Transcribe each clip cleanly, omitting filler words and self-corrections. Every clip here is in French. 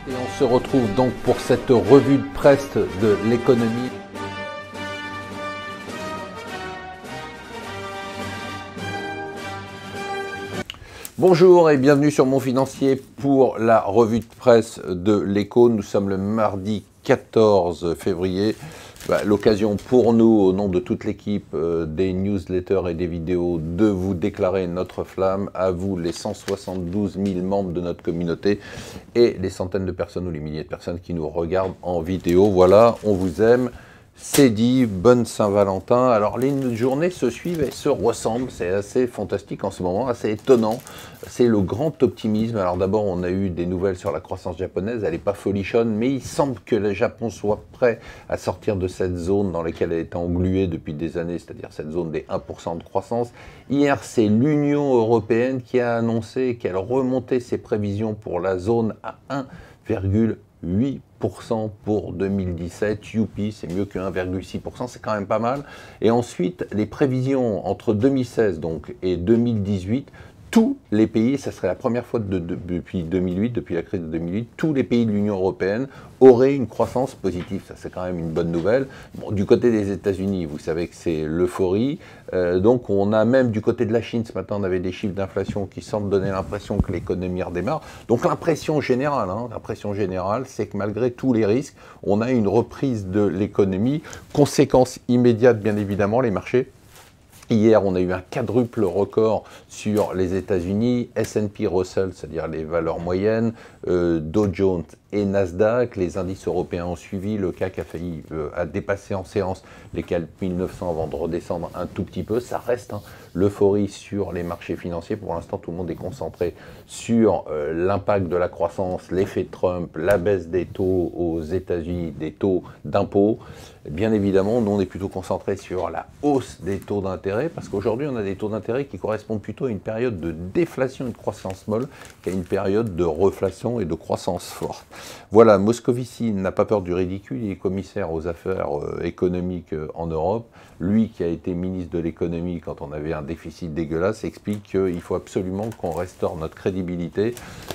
Et on se retrouve donc pour cette revue de presse de l'économie. Bonjour et bienvenue sur Mon Financier pour la revue de presse de l'Écho. Nous sommes le mardi 14 février. L'occasion pour nous, au nom de toute l'équipe des newsletters et des vidéos, de vous déclarer notre flamme, à vous les 172 000 membres de notre communauté et les centaines de personnes ou les milliers de personnes qui nous regardent en vidéo. Voilà, on vous aime. C'est dit, bonne Saint-Valentin. Alors les journées se suivent et se ressemblent, c'est assez fantastique en ce moment, assez étonnant. C'est le grand optimisme. Alors d'abord on a eu des nouvelles sur la croissance japonaise, elle n'est pas folichonne, mais il semble que le Japon soit prêt à sortir de cette zone dans laquelle elle est engluée depuis des années, c'est-à-dire cette zone des 1% de croissance. Hier c'est l'Union européenne qui a annoncé qu'elle remontait ses prévisions pour la zone à 1,8% pour 2017, youpi, c'est mieux que 1,6%, c'est quand même pas mal. Et ensuite, les prévisions entre 2016 donc, et 2018, tous les pays, ça serait la première fois depuis 2008, depuis la crise de 2008, tous les pays de l'Union européenne auraient une croissance positive. Ça, c'est quand même une bonne nouvelle. Bon, du côté des États-Unis, vous savez que c'est l'euphorie. Donc, on a même du côté de la Chine, ce matin, on avait des chiffres d'inflation qui semblent donner l'impression que l'économie redémarre. Donc, l'impression générale, c'est que malgré tous les risques, on a une reprise de l'économie. Conséquence immédiate, bien évidemment, les marchés. Hier, on a eu un quadruple record sur les États-Unis, S&P Russell, c'est-à-dire les valeurs moyennes, Dow Jones et Nasdaq. Les indices européens ont suivi, le CAC a failli dépasser en séance les 4900 avant de redescendre un tout petit peu. Ça reste l'euphorie sur les marchés financiers. Pour l'instant, tout le monde est concentré sur l'impact de la croissance, l'effet Trump, la baisse des taux aux États-Unis, des taux d'impôt. Bien évidemment, nous, on est plutôt concentré sur la hausse des taux d'intérêt, parce qu'aujourd'hui, on a des taux d'intérêt qui correspondent plutôt à une période de déflation et de croissance molle qu'à une période de reflation et de croissance forte. Voilà, Moscovici n'a pas peur du ridicule, il est commissaire aux affaires économiques en Europe. Lui, qui a été ministre de l'économie quand on avait un déficit dégueulasse, explique qu'il faut absolument qu'on restaure notre crédibilité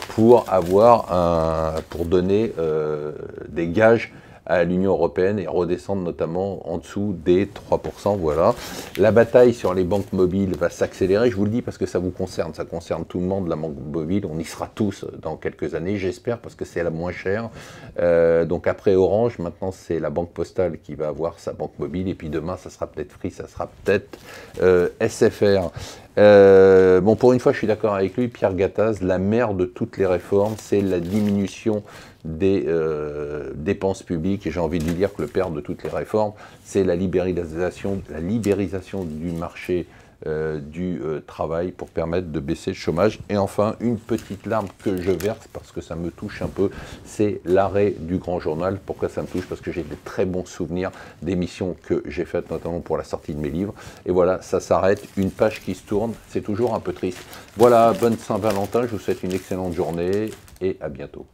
pour donner des gages à l'Union européenne et redescendre notamment en dessous des 3%. Voilà. La bataille sur les banques mobiles va s'accélérer, je vous le dis parce que ça vous concerne, ça concerne tout le monde, la banque mobile, on y sera tous dans quelques années, j'espère, parce que c'est la moins chère. Donc après Orange, maintenant c'est la banque postale qui va avoir sa banque mobile, et puis demain ça sera peut-être Free, ça sera peut-être SFR. Bon, pour une fois, je suis d'accord avec lui, Pierre Gattaz, la mère de toutes les réformes, c'est la diminution des dépenses publiques, et j'ai envie de lui dire que le père de toutes les réformes, c'est la libéralisation du marché du travail pour permettre de baisser le chômage. Et enfin, une petite larme que je verse parce que ça me touche un peu, c'est l'arrêt du Grand Journal. Pourquoi ça me touche? Parce que j'ai de très bons souvenirs d'émissions que j'ai faites, notamment pour la sortie de mes livres. Et voilà, ça s'arrête, une page qui se tourne, c'est toujours un peu triste. Voilà, bonne Saint-Valentin, je vous souhaite une excellente journée et à bientôt.